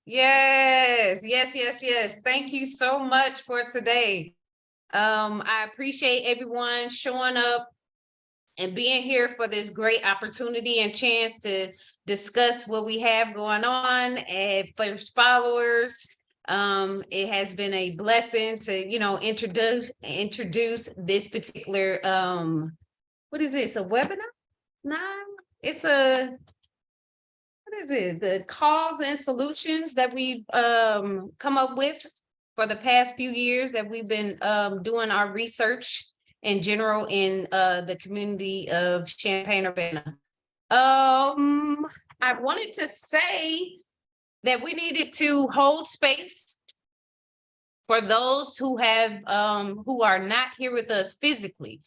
Yes, yes, yes, yes. Thank you so much for today. I appreciate everyone showing up and being here for this great opportunity and chance to discuss what we have going on at First Followers. It has been a blessing to, introduce this particular what is this? A webinar? No, it's a what is it? The cause and solutions that we've come up with for the past few years that we've been doing our research in general in the community of Champaign-Urbana. I wanted to say that we needed to hold space for those who have who are not here with us physically.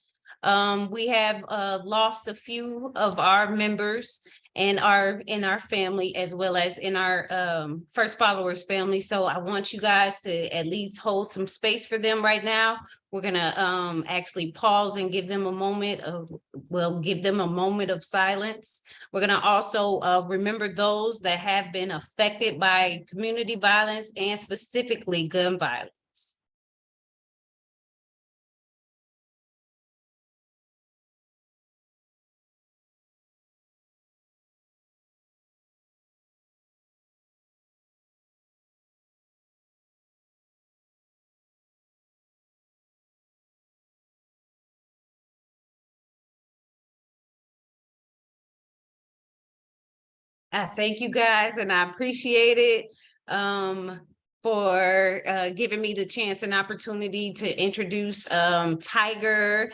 We have lost a few of our members and in our family, as well as in our First Followers family. So I want you guys to at least hold some space for them right now. We're gonna actually pause and give them a moment of, give them a moment of silence. We're gonna also remember those that have been affected by community violence and specifically gun violence. I thank you guys and I appreciate it for giving me the chance and opportunity to introduce Tiger.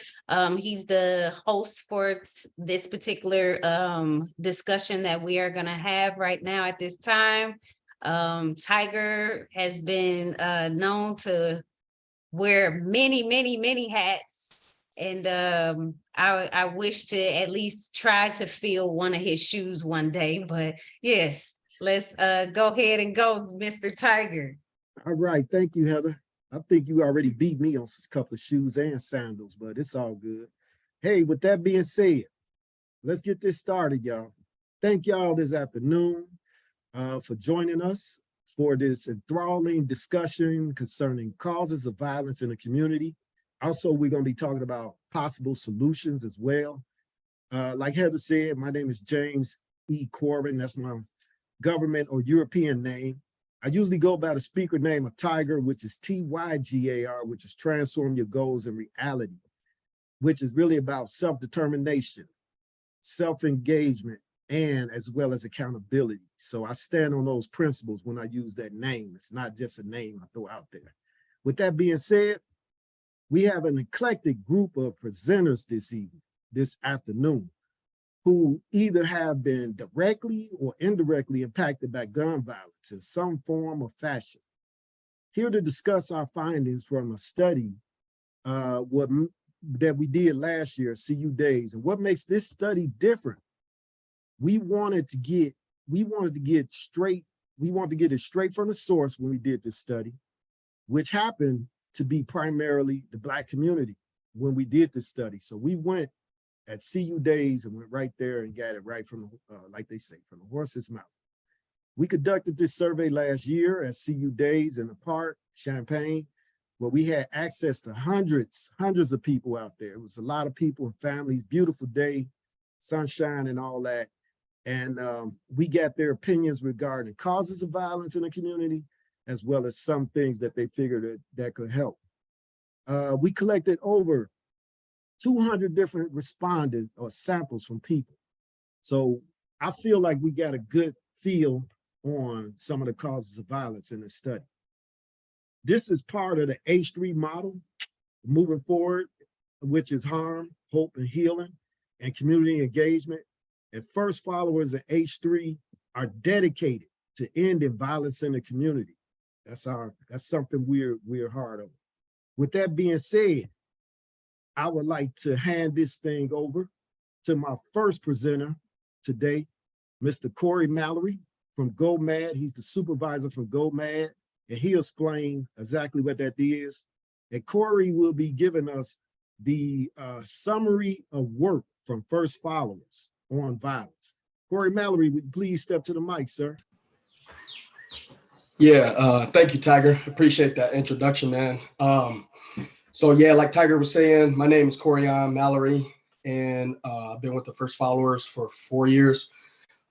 He's the host for this particular discussion that we are going to have right now at this time. Tiger has been known to wear many, many, many hats. And I wish to at least try to fill one of his shoes one day. But yes, let's go ahead and go, Mr. Tiger. All right, thank you, Heather. I think you already beat me on a couple of shoes and sandals, but it's all good. Hey, with that being said, let's get this started, y'all. Thank y'all this afternoon for joining us for this enthralling discussion concerning causes of violence in the community. Also, we're going to be talking about possible solutions as well. Like Heather said, my name is James E. Corbin. That's my government or European name. I usually go by the speaker name of Tiger, which is TYGAR, which is Transform Your Goals in Reality, which is really about self-determination, self-engagement, and as well as accountability. So I stand on those principles when I use that name. It's not just a name I throw out there. With that being said, we have an eclectic group of presenters this afternoon, who either have been directly or indirectly impacted by gun violence in some form or fashion. Here to discuss our findings from a study that we did last year, CU Days, and what makes this study different. We wanted to get it straight from the source when we did this study, which happened to be primarily the Black community when we did this study. So we went at CU Days and went right there and got it right from, like they say, from the horse's mouth. We conducted this survey last year at CU Days in the park, Champaign, where we had access to hundreds of people out there. It was a lot of people and families, beautiful day, sunshine and all that. And we got their opinions regarding causes of violence in the community, as well as some things that they figured that could help. We collected over 200 different respondents or samples from people. So I feel like we got a good feel on some of the causes of violence in this study. This is part of the H3 model moving forward, which is harm, hope, and healing, and community engagement. And First Followers at H3 are dedicated to ending violence in the community. That's something we're hard on. With that being said, I would like to hand this thing over to my first presenter today, Mr. Corey Mallory from Go Mad. He's the supervisor from Go Mad, and he'll explain exactly what that is. And Corey will be giving us the summary of work from First Followers on violence. Corey Mallory, would you please step to the mic, sir? Yeah, thank you, Tiger. Appreciate that introduction, man. So yeah, like Tiger was saying, my name is Corian Mallory, and I've been with the First Followers for 4 years.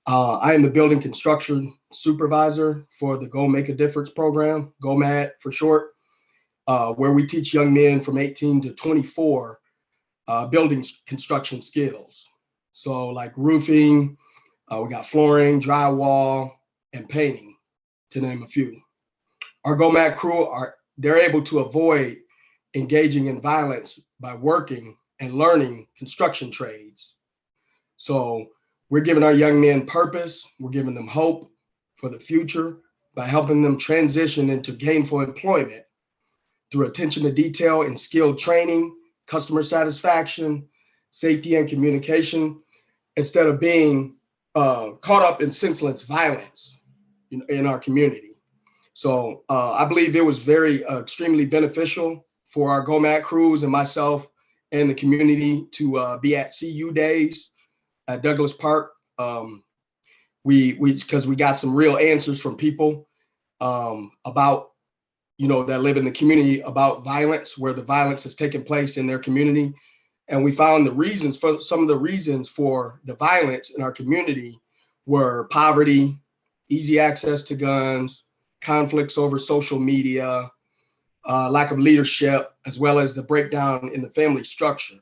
I am the building construction supervisor for the Go Make a Difference program, GOMAD for short, where we teach young men from 18 to 24 building construction skills. So like roofing, we got flooring, drywall, and painting, to name a few. Our GOMAD crew they're able to avoid engaging in violence by working and learning construction trades. So we're giving our young men purpose. We're giving them hope for the future by helping them transition into gainful employment through attention to detail and skilled training, customer satisfaction, safety and communication, instead of being caught up in senseless violence in our community. So I believe it was very extremely beneficial for our GOMAD crews and myself and the community to be at CU Days at Douglas Park. Because we got some real answers from people about, that live in the community about violence, where the violence has taken place in their community. And we found some of the reasons for the violence in our community were poverty, easy access to guns, conflicts over social media, lack of leadership, as well as the breakdown in the family structure.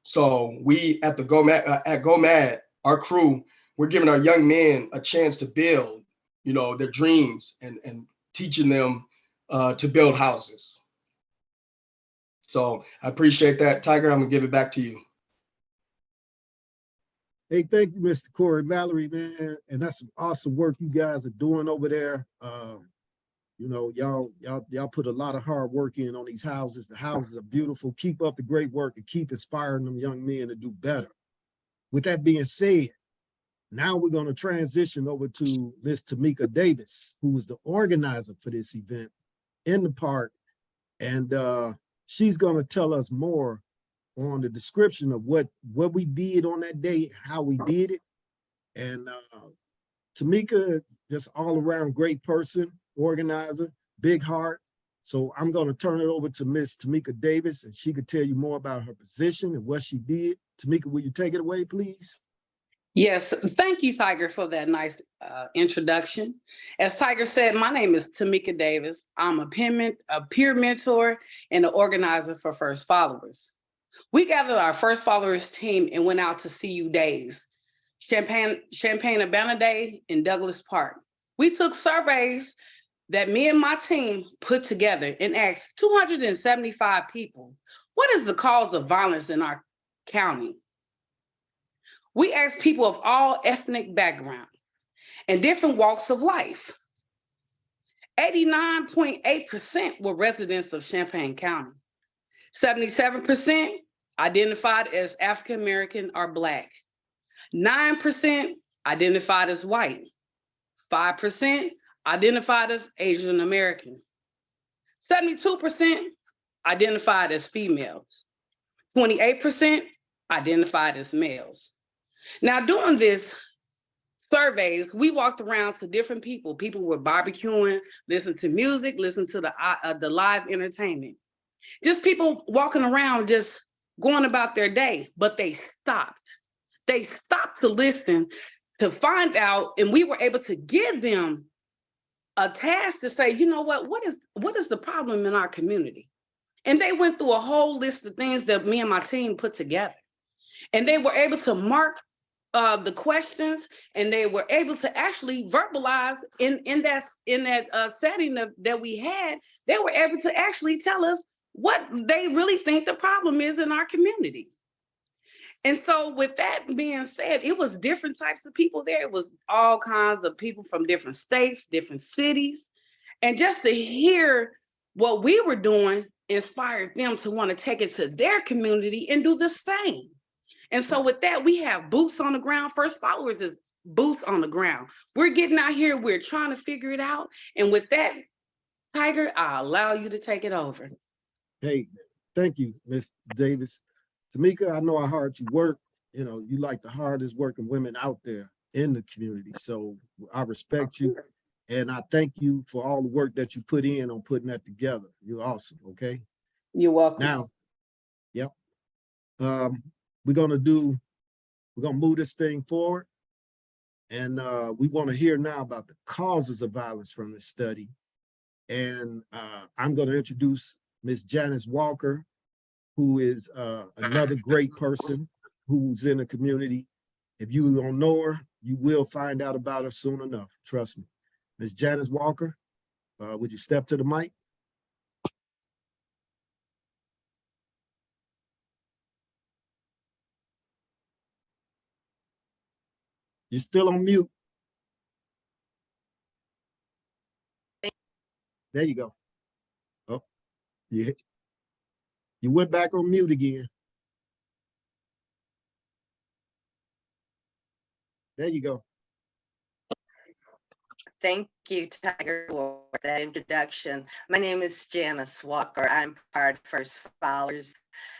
So we at GOMAD, our crew, we're giving our young men a chance to build, their dreams and teaching them to build houses. So I appreciate that, Tiger. I'm gonna give it back to you. Hey, thank you, Mr. Corey Mallory, man. And that's some awesome work you guys are doing over there. Y'all put a lot of hard work in on these houses. The houses are beautiful. Keep up the great work and keep inspiring them young men to do better. With that being said, now we're going to transition over to Miss Tamika Davis, who is the organizer for this event in the park. And she's going to tell us more on the description of what we did on that day, how we did it. And Tamika, just all around great person, organizer, big heart. So I'm going to turn it over to Miss Tamika Davis, and she could tell you more about her position and what she did. Tamika, will you take it away, please? Yes, thank you, Tiger, for that nice introduction. As Tiger said, my name is Tamika Davis. I'm a peer mentor and an organizer for First Followers. We gathered our First Followers team and went out to CU Days, Champaign-Urbana Day in Douglas Park. We took surveys that me and my team put together and asked 275 people, what is the cause of violence in our county? We asked people of all ethnic backgrounds and different walks of life. 89.8% were residents of Champaign County. 77% identified as African American or Black. 9% identified as white. 5% identified as Asian American. 72% identified as females. 28% identified as males. Now, doing this surveys, we walked around to different people. People were barbecuing, listening to music, listening to the live entertainment. Just people walking around, just going about their day, but they stopped. They stopped to listen, to find out, and we were able to give them a task to say, you know what is the problem in our community? And they went through a whole list of things that me and my team put together. And they were able to mark the questions, and they were able to actually verbalize in that setting that we had. They were able to actually tell us what they really think the problem is in our community. And so with that being said, it was different types of people there. It was all kinds of people from different states, different cities. And just to hear what we were doing inspired them to want to take it to their community and do the same. And so with that, we have boots on the ground. First Followers is boots on the ground. We're getting out here, we're trying to figure it out. And with that, Tiger, I'll allow you to take it over. Hey, thank you, Ms. Davis. Tamika, I know how hard you work. You like the hardest working women out there. in the community. So I respect you. And I thank you for all the work that you put in on putting that together. You're awesome, okay? You're welcome. Now, yep. We're gonna move this thing forward. And we want to hear now about the causes of violence from this study. And I'm going to introduce Ms. Janice Walker, who is another great person who's in the community. If you don't know her, you will find out about her soon enough. Trust me. Ms. Janice Walker, would you step to the mic? You're still on mute. There you go. Oh, you went back on mute again. There you go. Thank you, Tiger, for that introduction. My name is Janice Walker. I'm part of First Followers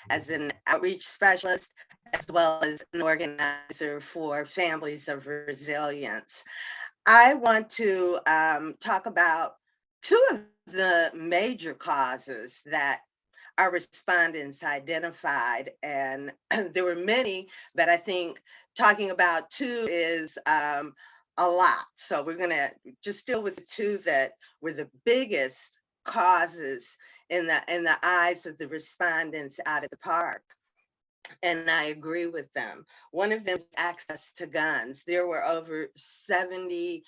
as an outreach specialist, as well as an organizer for Families of Resilience. I want to talk about two of the major causes that our respondents identified, and there were many, but I think talking about two is a lot. So we're gonna just deal with the two that were the biggest causes in the eyes of the respondents out at the park. And I agree with them. One of them is access to guns. There were over 70%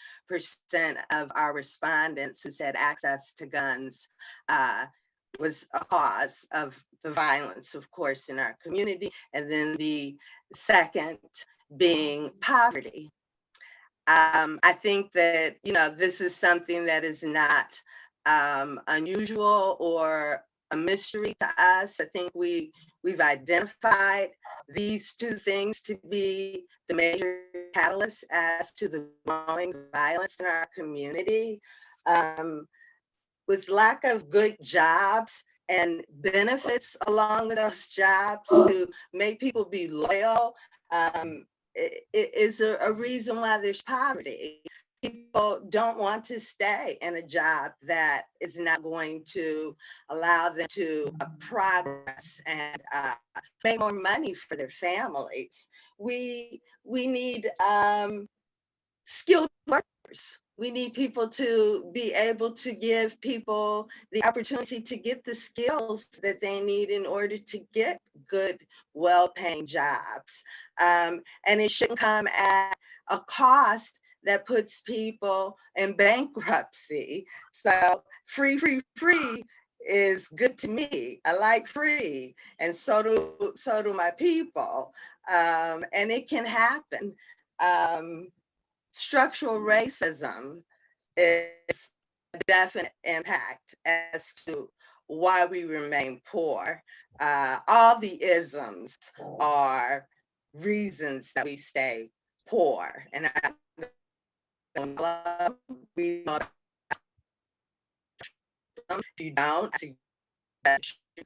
of our respondents who said access to guns was a cause of the violence, of course, in our community. And then the second being poverty. I think that, this is something that is not unusual or a mystery to us. I think we've identified these two things to be the major catalysts as to the growing violence in our community. With lack of good jobs and benefits along with those jobs to make people be loyal, it is a reason why there's poverty. People don't want to stay in a job that is not going to allow them to progress and make more money for their families. We need skilled workers. We need people to be able to give people the opportunity to get the skills that they need in order to get good, well-paying jobs. And it shouldn't come at a cost that puts people in bankruptcy. So free is good to me. I like free, and so do my people. And it can happen. Structural racism is a definite impact as to why we remain poor. All the isms are reasons that we stay poor. And we know if you don't, I suggest you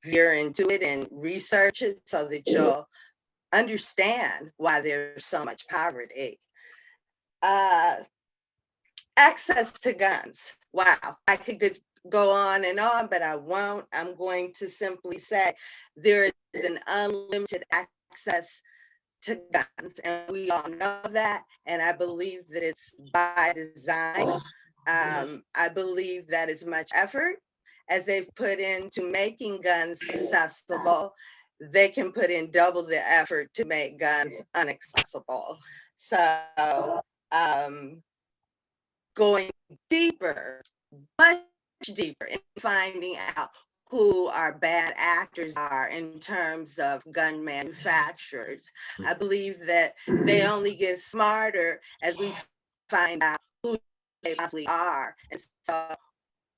veer into it and research it so that you'll understand why there's so much poverty. Access to guns. Wow, I could go on and on, but I won't. I'm going to simply say there is an unlimited access to guns, and we all know that, and I believe that it's by design. I believe that as much effort as they've put into making guns accessible, they can put in double the effort to make guns inaccessible. So going deeper, much deeper in finding out who our bad actors are in terms of gun manufacturers. I believe that they only get smarter as we find out who they possibly are. And so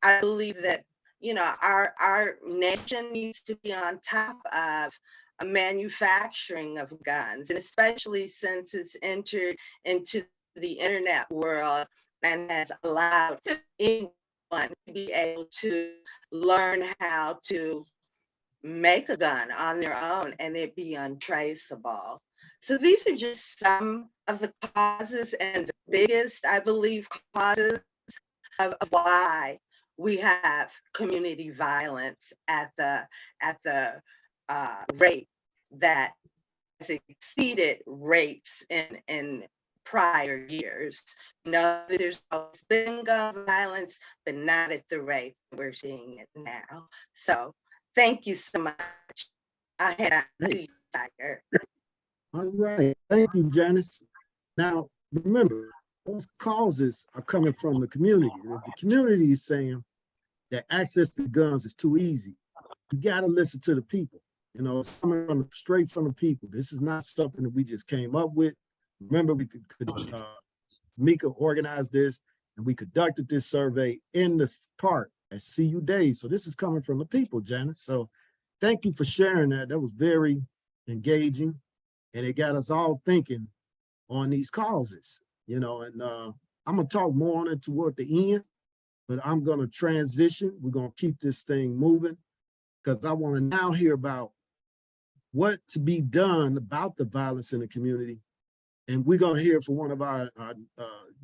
I believe that, our nation needs to be on top of a manufacturing of guns, and especially since it's entered into the internet world and has allowed anyone to be able to learn how to make a gun on their own and it be untraceable. So these are just some of the causes and the biggest, I believe, causes of why we have community violence at the rate that has exceeded rates in prior years. No, there's always been gun violence, but not at the rate we're seeing it now. So thank you so much. I had to Tiger. All right, thank you, Janice. Now, remember, those causes are coming from the community. If the community is saying that access to guns is too easy, you gotta listen to the people. You know, it's coming from straight from the people. This is not something that we just came up with. Remember, we could Mika organized this and we conducted this survey in this park at CU Days. So this is coming from the people, Janice. So thank you for sharing that. That was very engaging and it got us all thinking on these causes, you know, and I'm gonna talk more on it toward the end, but I'm gonna transition. We're gonna keep this thing moving because I wanna now hear about what to be done about the violence in the community. And we're gonna hear from one of our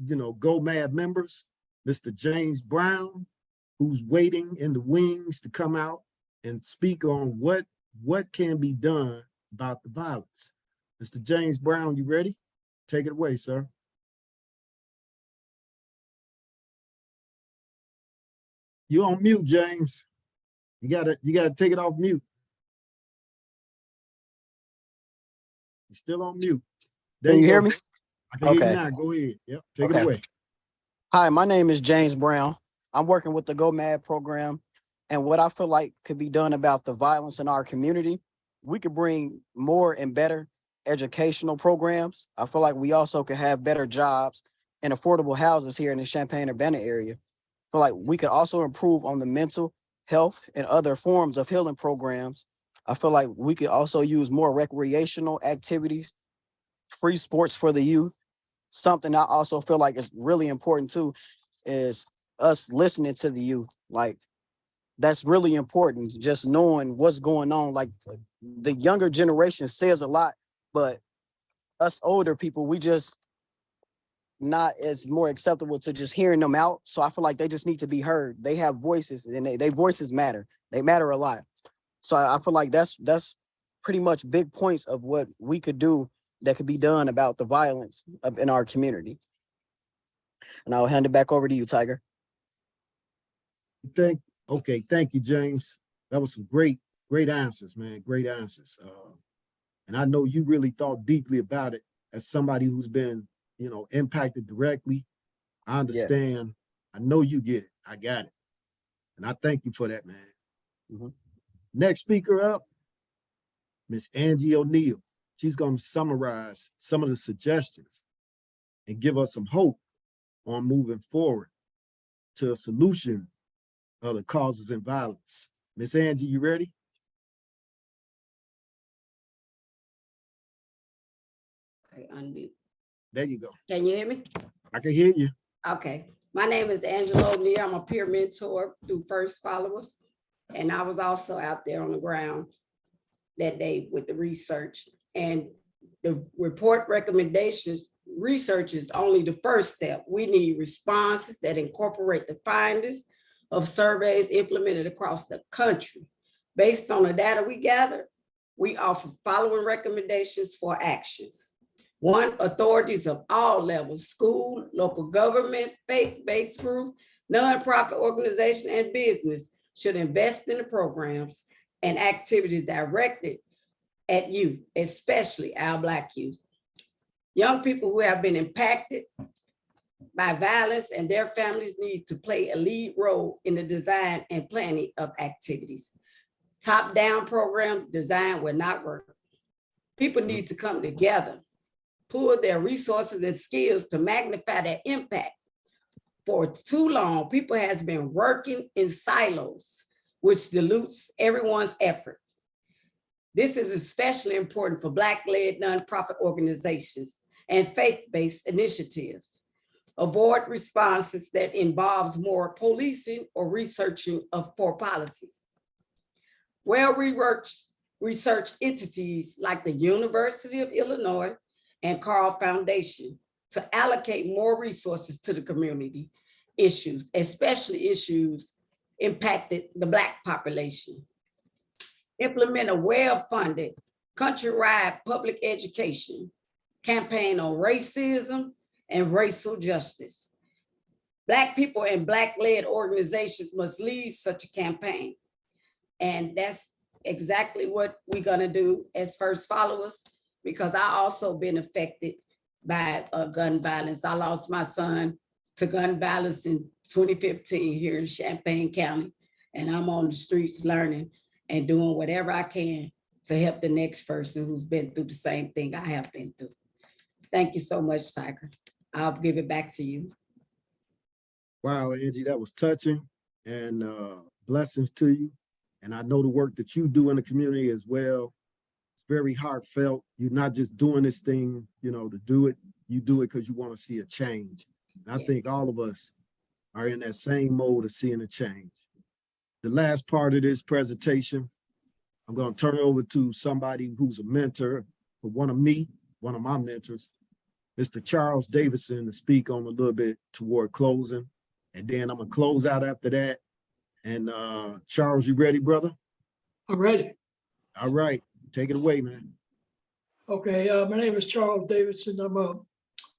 you know, Go Mad members, Mr. James Brown, who's waiting in the wings to come out and speak on what can be done about the violence. Mr. James Brown, you ready? Take it away, sir. You're on mute, James. You gotta take it off mute. You're still on mute. There Can you hear go. me? I can hear Okay. you now. Go ahead. Yep, take it Okay. away. Hi, my name is James Brown. I'm working with the Go Mad program. And what I feel like could be done about the violence in our community, we could bring more and better educational programs. I feel like we also could have better jobs and affordable houses here in the Champaign-Urbana area. I feel like we could also improve on the mental health and other forms of healing programs. I feel like we could also use more recreational activities, free sports for the youth. Something I also feel like is really important too is us listening to the youth. Like that's really important, just knowing what's going on. Like the younger generation says a lot, but us older people, we just not as more acceptable to just hearing them out. So I feel like they just need to be heard. They have voices and they voices matter. They matter a lot. So I feel like that's pretty much big points of what we could do that could be done about the violence in our community. And I'll hand it back over to you, Tiger. Okay, thank you, James. That was some great answers, man. Great answers. And I know you really thought deeply about it as somebody who's been, you know, impacted directly. I understand. I know you get it. I got it. And I thank you for that, man. Mhm. Next speaker up, Miss Angie O'Neill. She's going to summarize some of the suggestions and give us some hope on moving forward to a solution of the causes and violence. Miss Angie, you ready? Okay, unmute. There you go. Can you hear me? I can hear you. Okay, my name is Angela O'Neill. I'm a peer mentor through First Followers. And I was also out there on the ground that day with the research. And the report recommendations, research is only the first step. We need responses that incorporate the findings of surveys implemented across the country. Based on the data we gathered, we offer following recommendations for actions. 1, authorities of all levels, school, local government, faith-based group, nonprofit organization, and business should invest in the programs and activities directed at youth, especially our Black youth. Young people who have been impacted by violence and their families need to play a lead role in the design and planning of activities. Top-down program design will not work. People need to come together, pool their resources and skills to magnify their impact. For too long, people has been working in silos, which dilutes everyone's effort. This is especially important for Black-led nonprofit organizations and faith-based initiatives. Avoid responses that involves more policing or researching for policies. Well-researched research entities like the University of Illinois and Carl Foundation to allocate more resources to the community issues, especially issues impacted the Black population. Implement a well-funded countrywide public education campaign on racism and racial justice. Black people and Black-led organizations must lead such a campaign. And that's exactly what we're gonna do as first followers, because I also been affected by gun violence. I lost my son to gun violence in 2015 here in Champaign County. And I'm on the streets learning and doing whatever I can to help the next person who's been through the same thing I have been through. Thank you so much, Tiger. I'll give it back to you. Wow, Angie, that was touching, and blessings to you. And I know the work that you do in the community as well. It's very heartfelt. You're not just doing this thing, you know, to do it. You do it because you want to see a change. And I Yeah. think all of us are in that same mode of seeing a change. The last part of this presentation, I'm going to turn it over to somebody who's a mentor for one of my mentors, Mr. Charles Davidson, to speak on a little bit toward closing. And then I'm gonna close out after that. And Charles, you ready, brother? I'm ready. All right, take it away, man. Okay, my name is Charles Davidson. I'm a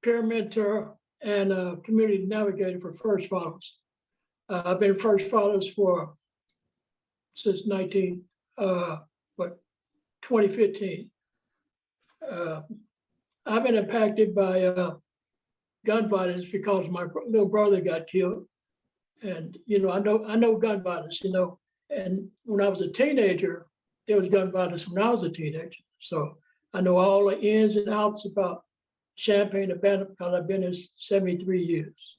peer mentor and a community navigator for First Followers. I've been First Followers since 2015. I've been impacted by gun violence because my little brother got killed. And, you know, I know gun violence, you know, and when I was a teenager, there was gun violence when I was a teenager. So I know all the ins and outs about Champaign-Urbana because I've been here 73 years.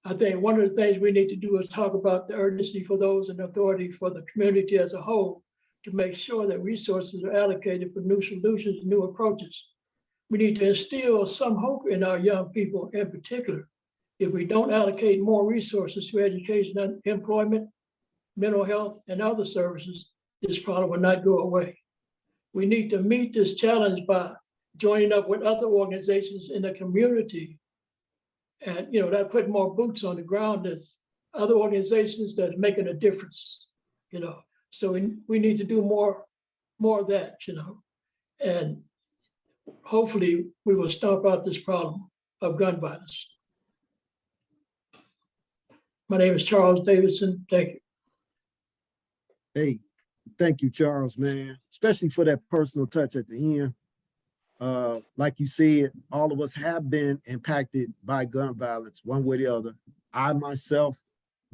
I think one of the things we need to do is talk about the urgency for those in authority for the community as a whole to make sure that resources are allocated for new solutions, new approaches. We need to instill some hope in our young people in particular. If we don't allocate more resources to education and employment, mental health, and other services, this problem will not go away. We need to meet this challenge by joining up with other organizations in the community. And, you know, that put more boots on the ground. There's other organizations that are making a difference, you know. So we need to do more of that, you know. And hopefully we will stomp out this problem of gun violence. My name is Charles Davidson. Thank you. Hey, thank you, Charles, man, especially for that personal touch at the end. Like you said, all of us have been impacted by gun violence one way or the other. I myself,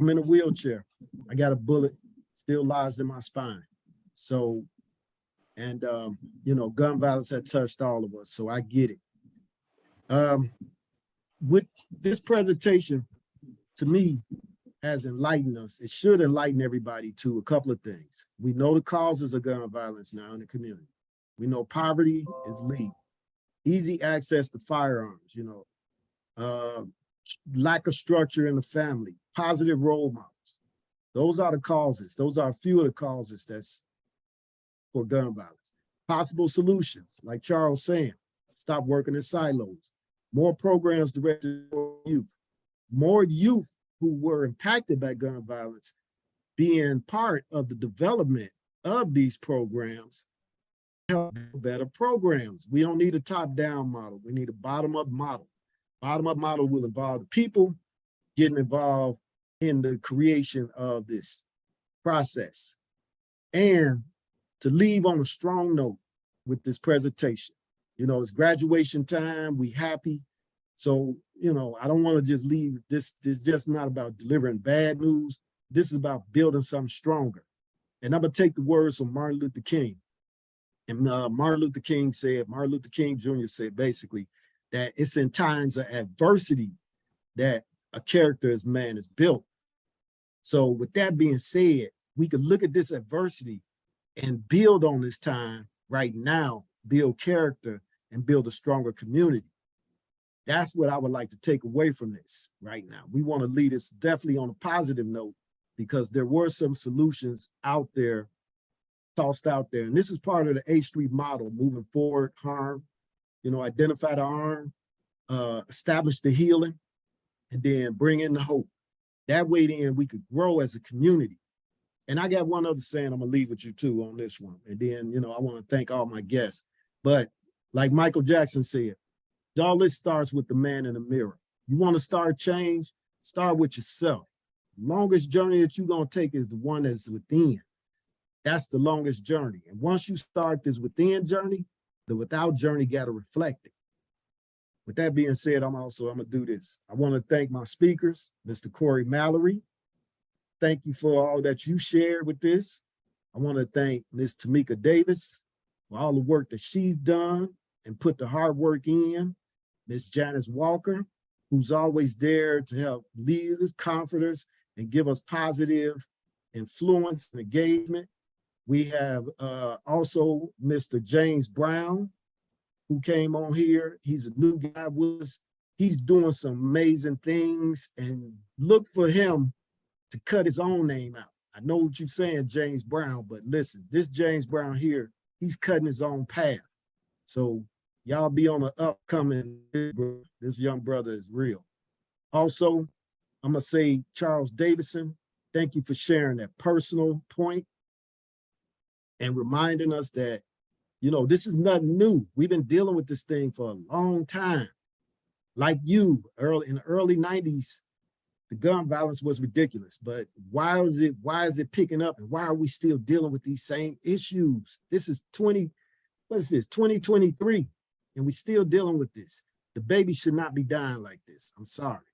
I'm in a wheelchair. I got a bullet still lodged in my spine. So, and you know, gun violence has touched all of us, so I get it. With this presentation, to me, has enlightened us. It should enlighten everybody to a couple of things. We know the causes of gun violence now in the community. We know poverty is legal, easy access to firearms, you know, lack of structure in the family, positive role models. Those are the causes. Those are a few of the causes that's for gun violence. Possible solutions, like Charles saying, stop working in silos, more programs directed to youth, more youth who were impacted by gun violence being part of the development of these programs, help better programs. We don't need a top-down model. We need a bottom-up model. Bottom-up model will involve the people getting involved in the creation of this process. And to leave on a strong note with this presentation, you know, it's graduation time, we happy. So, you know, I don't want to just leave this just not about delivering bad news. This is about building something stronger. And I'm gonna take the words from Martin Luther King. And Martin Luther King Jr. said basically that it's in times of adversity that a character as man is built. So with that being said, we could look at this adversity and build on this time right now, build character and build a stronger community. That's what I would like to take away from this right now. We want to lead us definitely on a positive note because there were some solutions out there tossed out there. And this is part of the A Street model moving forward, harm, identify the harm, establish the healing, and then bring in the hope. That way then we could grow as a community. And I got one other saying I'm gonna leave with you too on this one. And then, I want to thank all my guests. But like Michael Jackson said, all this starts with the man in the mirror. You want to start change, start with yourself. The longest journey that you're gonna take is the one that's within. That's the longest journey. And once you start this within journey, the without journey got to reflect it. With that being said, I'm gonna do this. I want to thank my speakers, Mr. Corey Mallory. Thank you for all that you shared with this. I want to thank Ms. Tamika Davis for all the work that she's done and put the hard work in. Ms. Janice Walker, who's always there to help lead us, comfort us, and give us positive influence and engagement. We have also Mr. James Brown, who came on here. He's a new guy with us. He's doing some amazing things, and look for him to cut his own name out. I know what you're saying, James Brown, but listen, this James Brown here, he's cutting his own path. So y'all be on the upcoming, this young brother is real. Also, I'm gonna say, Charles Davidson, thank you for sharing that personal point and reminding us that, this is nothing new. We've been dealing with this thing for a long time. Like you, in the early 90s, the gun violence was ridiculous, but why is it picking up, and why are we still dealing with these same issues? This is 2023, and we still dealing with this. The baby should not be dying like this. I'm sorry.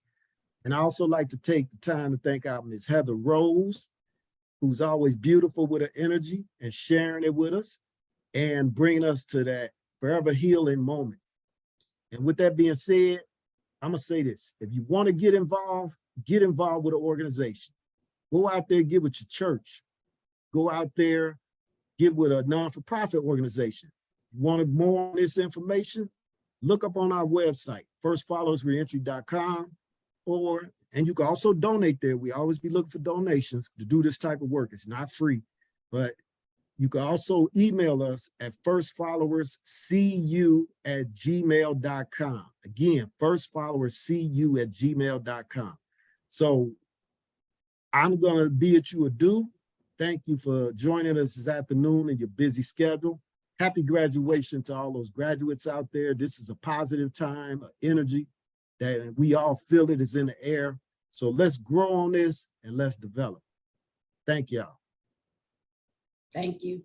And I also like to take the time to thank out Ms. Heather Rose, who's always beautiful with her energy and sharing it with us and bringing us to that forever healing moment. And with that being said, I'm gonna say this: if you want to get involved with an organization. Go out there, get with your church. Go out there, get with a non-for-profit organization. You want more on this information? Look up on our website, firstfollowersreentry.com, and you can also donate there. We always be looking for donations to do this type of work. It's not free, but you can also email us at firstfollowerscu@gmail.com. Again, firstfollowerscu@gmail.com. So I'm gonna bid you adieu. Thank you for joining us this afternoon in your busy schedule. Happy graduation to all those graduates out there. This is a positive time, of energy that we all feel it is in the air. So let's grow on this and let's develop. Thank y'all. Thank you.